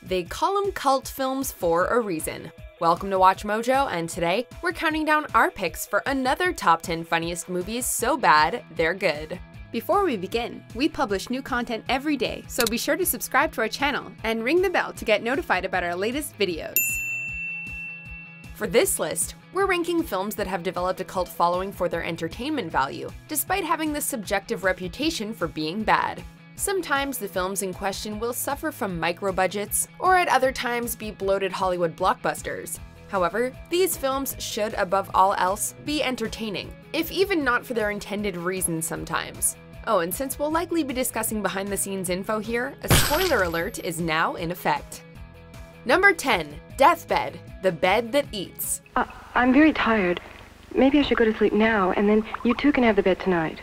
They call them cult films for a reason. Welcome to Watch Mojo, and today we're counting down our picks for another top 10 funniest movies so bad they're good. Before we begin, we publish new content every day, so be sure to subscribe to our channel and ring the bell to get notified about our latest videos. For this list, we're ranking films that have developed a cult following for their entertainment value, despite having the subjective reputation for being bad. Sometimes the films in question will suffer from micro-budgets, or at other times be bloated Hollywood blockbusters. However, these films should, above all else, be entertaining, if even not for their intended reasons sometimes. Oh, and since we'll likely be discussing behind-the-scenes info here, a spoiler alert is now in effect. Number 10. Deathbed, the bed that eats. I'm very tired. Maybe I should go to sleep now, and then you two can have the bed tonight.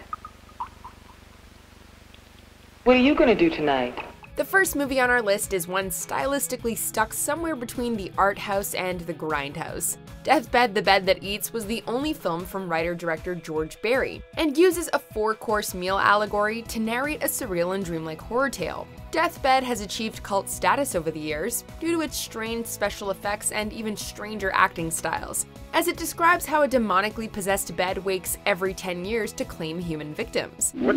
What are you gonna do tonight? The first movie on our list is one stylistically stuck somewhere between the art house and the grindhouse. Deathbed, the Bed That Eats was the only film from writer-director George Barry, and uses a 4-course meal allegory to narrate a surreal and dreamlike horror tale. Deathbed has achieved cult status over the years due to its strange special effects and even stranger acting styles, as it describes how a demonically possessed bed wakes every 10 years to claim human victims. What?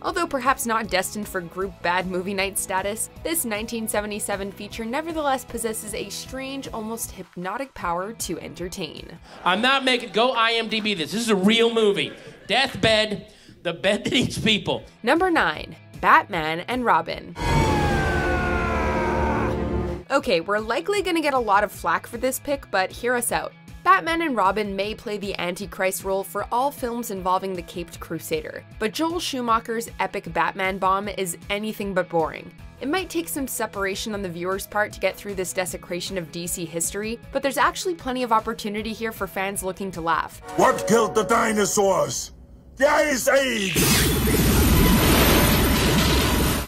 Although perhaps not destined for group bad movie night status, this 1977 feature nevertheless possesses a strange, almost hypnotic power to entertain. I'm not making, go IMDb this. This is a real movie. Deathbed, the bed that eats people. Number 9. Batman and Robin. Okay, we're likely gonna get a lot of flack for this pick, but hear us out. Batman and Robin may play the Antichrist role for all films involving the Caped Crusader, but Joel Schumacher's epic Batman bomb is anything but boring. It might take some separation on the viewer's part to get through this desecration of DC history, but there's actually plenty of opportunity here for fans looking to laugh. What killed the dinosaurs? The Ice Age!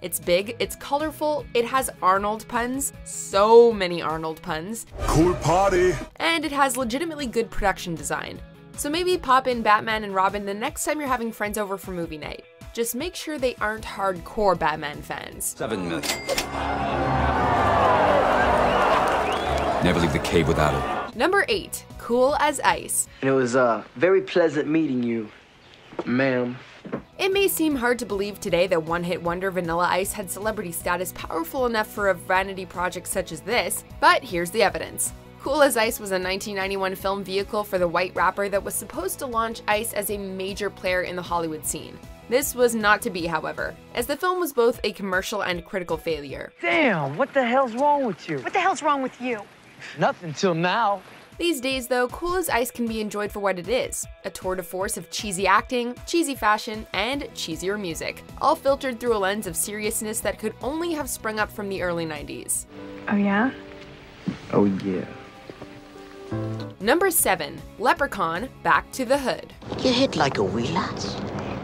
It's big, it's colorful, it has Arnold puns, so many Arnold puns. Cool party! And it has legitimately good production design. So maybe pop in Batman and Robin the next time you're having friends over for movie night. Just make sure they aren't hardcore Batman fans. 7 million. Never leave the cave without it. Number 8. Cool as Ice. And it was very pleasant meeting you, ma'am. It may seem hard to believe today that one-hit wonder Vanilla Ice had celebrity status powerful enough for a vanity project such as this, but here's the evidence. Cool as Ice was a 1991 film vehicle for the white rapper that was supposed to launch Ice as a major player in the Hollywood scene. This was not to be, however, as the film was both a commercial and critical failure. Damn, what the hell's wrong with you? What the hell's wrong with you? Nothing till now. These days, though, Cool as Ice can be enjoyed for what it is, a tour de force of cheesy acting, cheesy fashion, and cheesier music, all filtered through a lens of seriousness that could only have sprung up from the early 90s. Oh yeah? Oh yeah. Number 7. Leprechaun, Back to the Hood. You hit like a wheelhouse.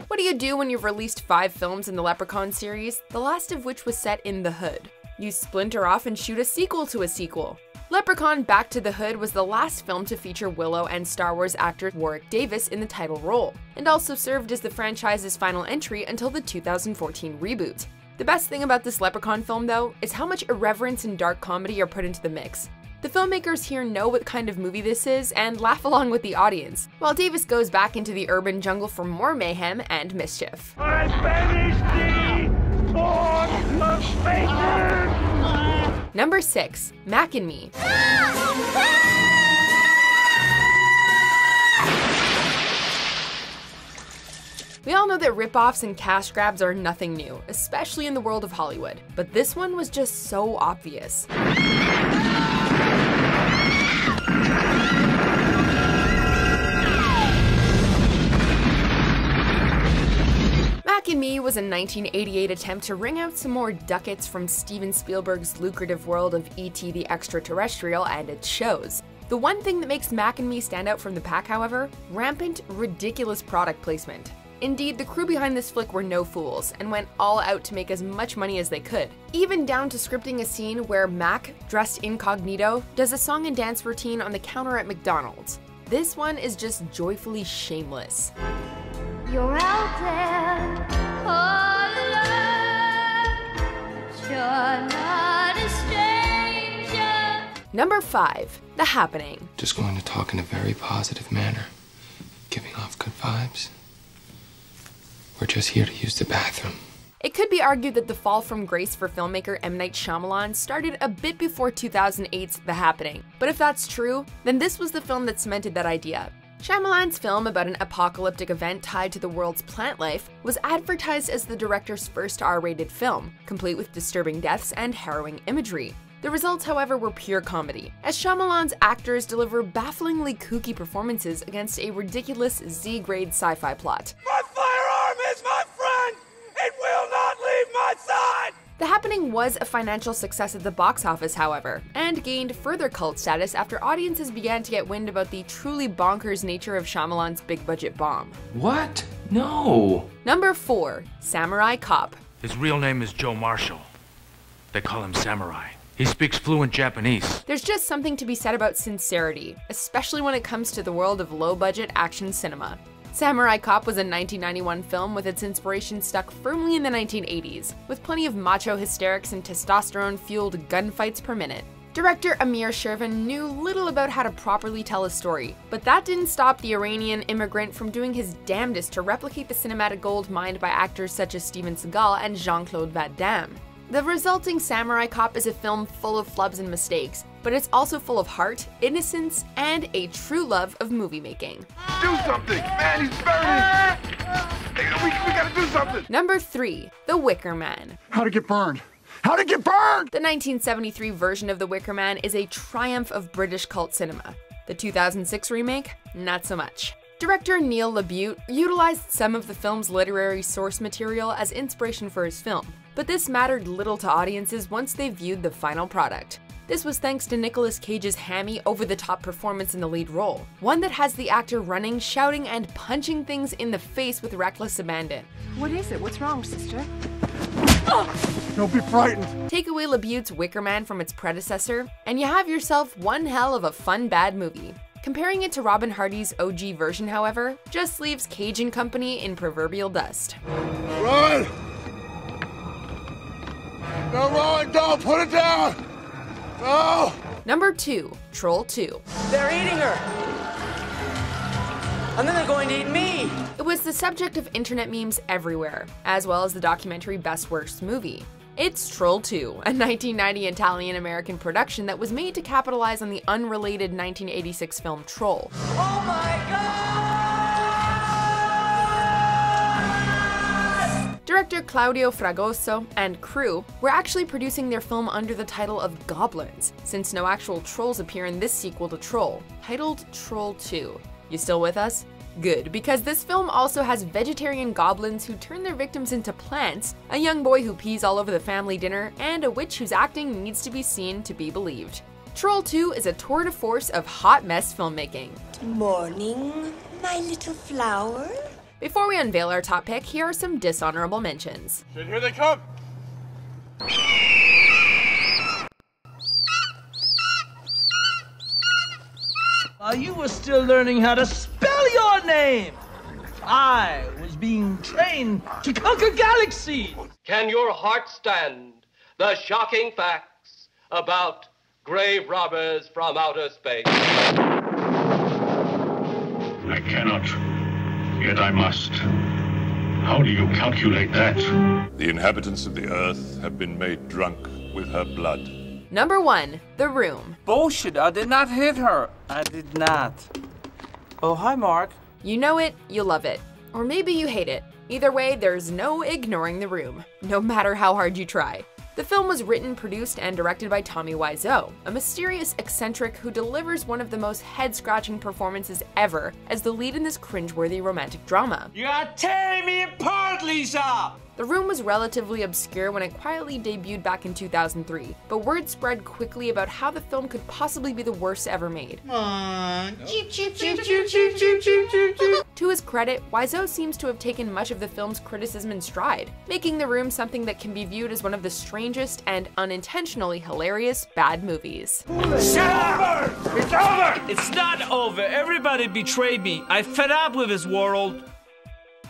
What do you do when you've released 5 films in the Leprechaun series, the last of which was set in the Hood? You splinter off and shoot a sequel to a sequel. Leprechaun Back to the Hood was the last film to feature Willow and Star Wars actor Warwick Davis in the title role, and also served as the franchise's final entry until the 2014 reboot. The best thing about this Leprechaun film, though, is how much irreverence and dark comedy are put into the mix. The filmmakers here know what kind of movie this is and laugh along with the audience, while Davis goes back into the urban jungle for more mayhem and mischief. I banish thee forth of Satan! Number 6. Mac and Me. We all know that rip-offs and cash grabs are nothing new, especially in the world of Hollywood, but this one was just so obvious. Mac and Me was a 1988 attempt to wring out some more ducats from Steven Spielberg's lucrative world of E.T. the Extraterrestrial and its shows. The one thing that makes Mac and Me stand out from the pack, however, rampant, ridiculous product placement. Indeed, the crew behind this flick were no fools, and went all out to make as much money as they could, even down to scripting a scene where Mac, dressed incognito, does a song and dance routine on the counter at McDonald's. This one is just joyfully shameless. You're out there all alone, but you're not a stranger. Number 5. The Happening. Just going to talk in a very positive manner, giving off good vibes. We're just here to use the bathroom. It could be argued that the fall from grace for filmmaker M. Night Shyamalan started a bit before 2008's The Happening. But if that's true, then this was the film that cemented that idea. Shyamalan's film about an apocalyptic event tied to the world's plant life was advertised as the director's first R-rated film, complete with disturbing deaths and harrowing imagery. The results, however, were pure comedy, as Shyamalan's actors deliver bafflingly kooky performances against a ridiculous Z-grade sci-fi plot. My firearm is my friend! It will not leave my side! The Happening was a financial success at the box office, however, and gained further cult status after audiences began to get wind about the truly bonkers nature of Shyamalan's big-budget bomb. What? No! Number 4. Samurai Cop. His real name is Joe Marshall. They call him Samurai. He speaks fluent Japanese. There's just something to be said about sincerity, especially when it comes to the world of low-budget action cinema. Samurai Cop was a 1991 film with its inspiration stuck firmly in the 1980s, with plenty of macho hysterics and testosterone-fueled gunfights per minute. Director Amir Shervan knew little about how to properly tell a story, but that didn't stop the Iranian immigrant from doing his damnedest to replicate the cinematic gold mined by actors such as Steven Seagal and Jean-Claude Van Damme. The resulting Samurai Cop is a film full of flubs and mistakes, but it's also full of heart, innocence, and a true love of movie making. Do something! Man, he's burning! We gotta do something! Number 3. The Wickerman. How'd it get burned? How'd it get burned? The 1973 version of The Wickerman is a triumph of British cult cinema. The 2006 remake? Not so much. Director Neil LaBute utilized some of the film's literary source material as inspiration for his film, but this mattered little to audiences once they viewed the final product. This was thanks to Nicolas Cage's hammy, over-the-top performance in the lead role, one that has the actor running, shouting, and punching things in the face with reckless abandon. What is it? What's wrong, sister? Don't be frightened. Take away LaBute's Wickerman from its predecessor, and you have yourself one hell of a fun bad movie. Comparing it to Robin Hardy's OG version, however, just leaves Cage and company in proverbial dust. Run! No, Ron, don't put it down! No! Number 2. Troll 2. They're eating her! And then they're going to eat me! It was the subject of internet memes everywhere, as well as the documentary Best Worst Movie. It's Troll 2, a 1990 Italian-American production that was made to capitalize on the unrelated 1986 film Troll. Oh my God! Director Claudio Fragoso and crew were actually producing their film under the title of Goblins, since no actual trolls appear in this sequel to Troll, titled Troll 2. You still with us? Good, because this film also has vegetarian goblins who turn their victims into plants, a young boy who pees all over the family dinner, and a witch whose acting needs to be seen to be believed. Troll 2 is a tour de force of hot mess filmmaking. Good morning, my little flower. Before we unveil our top pick, here are some dishonorable mentions. Shit, here they come! While you were still learning how to spell your name, I was being trained to conquer galaxies. Can your heart stand the shocking facts about grave robbers from outer space? I cannot, yet I must. How do you calculate that? The inhabitants of the Earth have been made drunk with her blood. Number 1. The Room. Bullshit, I did not hit her. I did not. Oh, hi, Mark. You know it, you love it. Or maybe you hate it. Either way, there's no ignoring The Room, no matter how hard you try. The film was written, produced, and directed by Tommy Wiseau, a mysterious eccentric who delivers one of the most head-scratching performances ever as the lead in this cringeworthy romantic drama. You are tearing me apart, Lisa! The Room was relatively obscure when it quietly debuted back in 2003, but word spread quickly about how the film could possibly be the worst ever made. To his credit, Wiseau seems to have taken much of the film's criticism in stride, making The Room something that can be viewed as one of the strangest and unintentionally hilarious bad movies. Shut up! It's over! It's not over. Everybody betrayed me. I fed up with this world.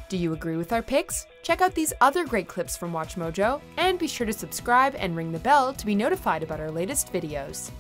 Do you agree with our picks? Check out these other great clips from WatchMojo, and be sure to subscribe and ring the bell to be notified about our latest videos.